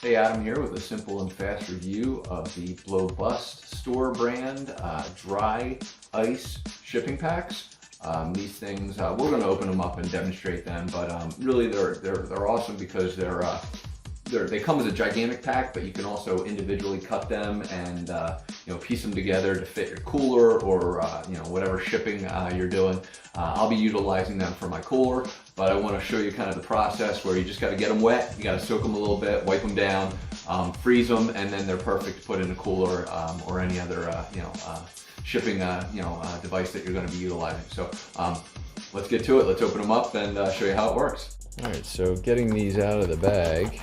Hey, Adam here with a simple and fast review of the Blow Bust store brand dry ice shipping packs. These things, we're going to open them up and demonstrate them, but really they're awesome because they come as a gigantic pack, but you can also individually cut them and piece them together to fit your cooler or whatever shipping you're doing. I'll be utilizing them for my cooler, but I want to show you kind of the process where you just got to get them wet, you got to soak them a little bit, wipe them down, freeze them, and then they're perfect to put in a cooler or any other shipping device that you're going to be utilizing. So let's get to it. Let's open them up and show you how it works. All right, so getting these out of the bag,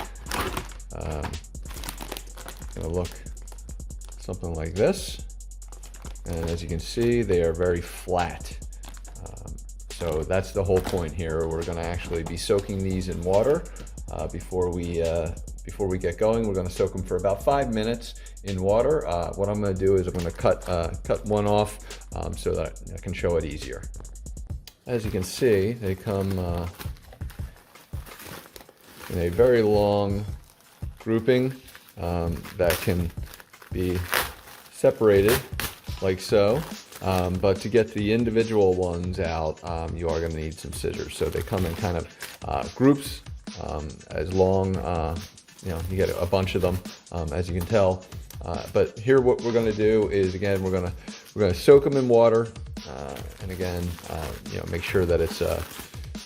gonna look something like this, and as you can see, they are very flat. So that's the whole point here. We're gonna actually be soaking these in water before we get going. We're gonna soak them for about 5 minutes in water. What I'm gonna do is I'm gonna cut one off so that I can show it easier. As you can see, they come in a very long grouping that can be separated like so, but to get the individual ones out, you are going to need some scissors. So they come in kind of groups as long, you get a bunch of them, as you can tell. But here what we're going to do is, again, we're going to soak them in water, and again, make sure that it's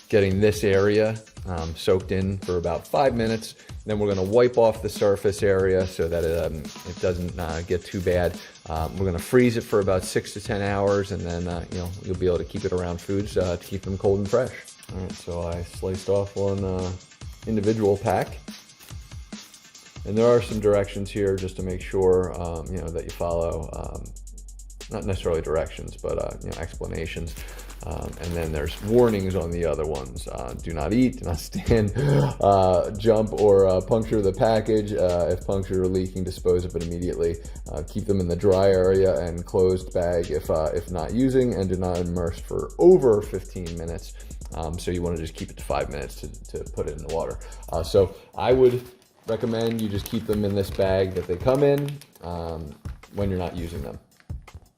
getting this area soaked in for about 5 minutes. Then we're going to wipe off the surface area so that it doesn't get too bad. We're going to freeze it for about 6 to 10 hours, and then you'll be able to keep it around foods to keep them cold and fresh. All right, so I sliced off one individual pack, and there are some directions here just to make sure that you follow. Not necessarily directions, but explanations. And then there's warnings on the other ones. Do not eat, do not stand, jump, or puncture the package. If punctured or leaking, dispose of it immediately. Keep them in the dry area and closed bag if not using, and do not immerse for over 15 minutes. So you want to just keep it to 5 minutes to put it in the water. So I would recommend you just keep them in this bag that they come in when you're not using them.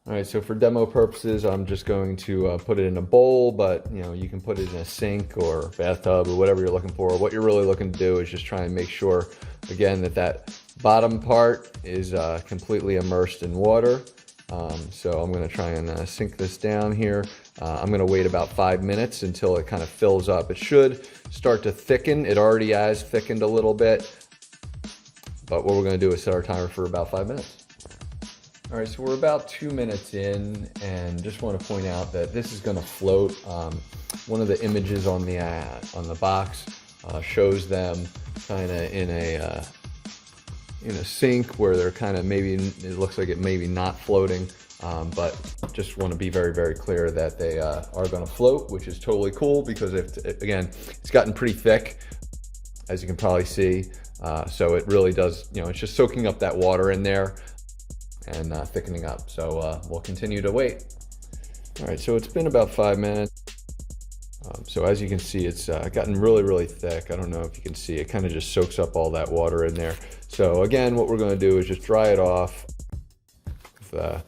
All right, so for demo purposes, I'm just going to put it in a bowl, but you can put it in a sink or bathtub or whatever you're looking for. What you're really looking to do is just try and make sure, again, that bottom part is completely immersed in water. So I'm going to try and sink this down here. I'm going to wait about 5 minutes until it kind of fills up. It should start to thicken. It already has thickened a little bit, but what we're going to do is set our timer for about 5 minutes. All right, so we're about 2 minutes in, and just want to point out that this is going to float. One of the images on the box shows them kind of in a sink where they're kind of maybe, it looks like it may be not floating, but just want to be very, very clear that they are going to float, which is totally cool because again, it's gotten pretty thick, as you can probably see. So it really does, it's just soaking up that water in there and thickening up. So we'll continue to wait. All right, so it's been about 5 minutes. So as you can see, it's gotten really, really thick. I don't know if you can see, it kind of just soaks up all that water in there. So again, what we're going to do is just dry it off with a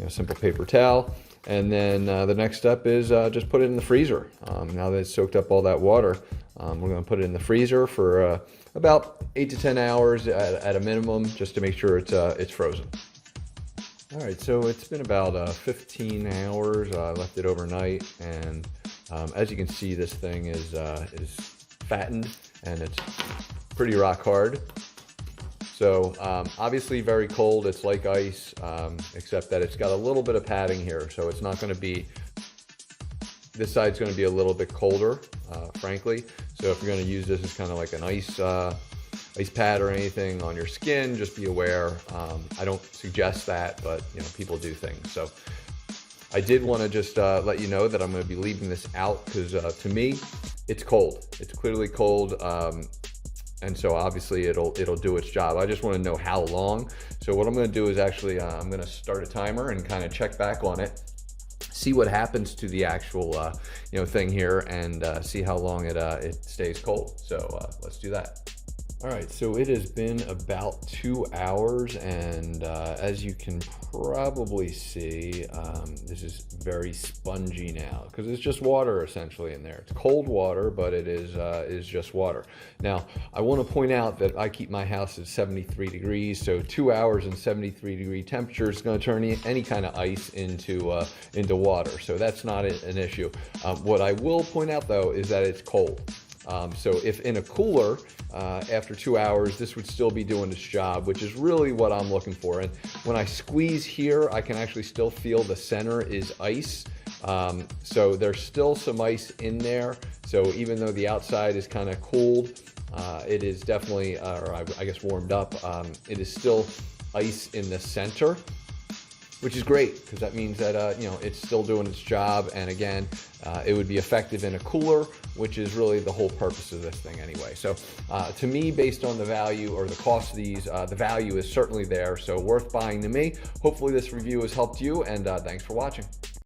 simple paper towel. And then the next step is just put it in the freezer. Now that it's soaked up all that water, we're going to put it in the freezer for about 8 to 10 hours at a minimum, just to make sure it's frozen. All right, so it's been about 15 hours. I left it overnight, and as you can see, this thing is fattened and it's pretty rock hard. So obviously very cold. It's like ice, except that it's got a little bit of padding here, so it's not going to be. This side's going to be a little bit colder, frankly. So if you're going to use this as kind of like an ice pad or anything on your skin, just be aware. I don't suggest that, but people do things. So I did want to just let you know that I'm going to be leaving this out because to me, it's cold. It's clearly cold, and so obviously it'll do its job. I just want to know how long. So what I'm going to do is actually I'm going to start a timer and kind of check back on it, see what happens to the actual thing here, and see how long it stays cold. So let's do that. All right, so it has been about 2 hours, and as you can probably see, this is very spongy now because it's just water essentially in there. It's cold water, but it is just water. Now, I want to point out that I keep my house at 73 degrees, so 2 hours and 73-degree temperature is going to turn any kind of ice into water, so that's not an issue. What I will point out though is that it's cold. So if in a cooler, after 2 hours, this would still be doing its job, which is really what I'm looking for. And when I squeeze here, I can actually still feel the center is ice. So there's still some ice in there. So even though the outside is kind of cooled, it is definitely, or I guess warmed up, it is still ice in the center, which is great because that means that you know, it's still doing its job. And again, it would be effective in a cooler, which is really the whole purpose of this thing anyway. So to me, based on the value or the cost of these, the value is certainly there, so worth buying to me. Hopefully this review has helped you, and thanks for watching.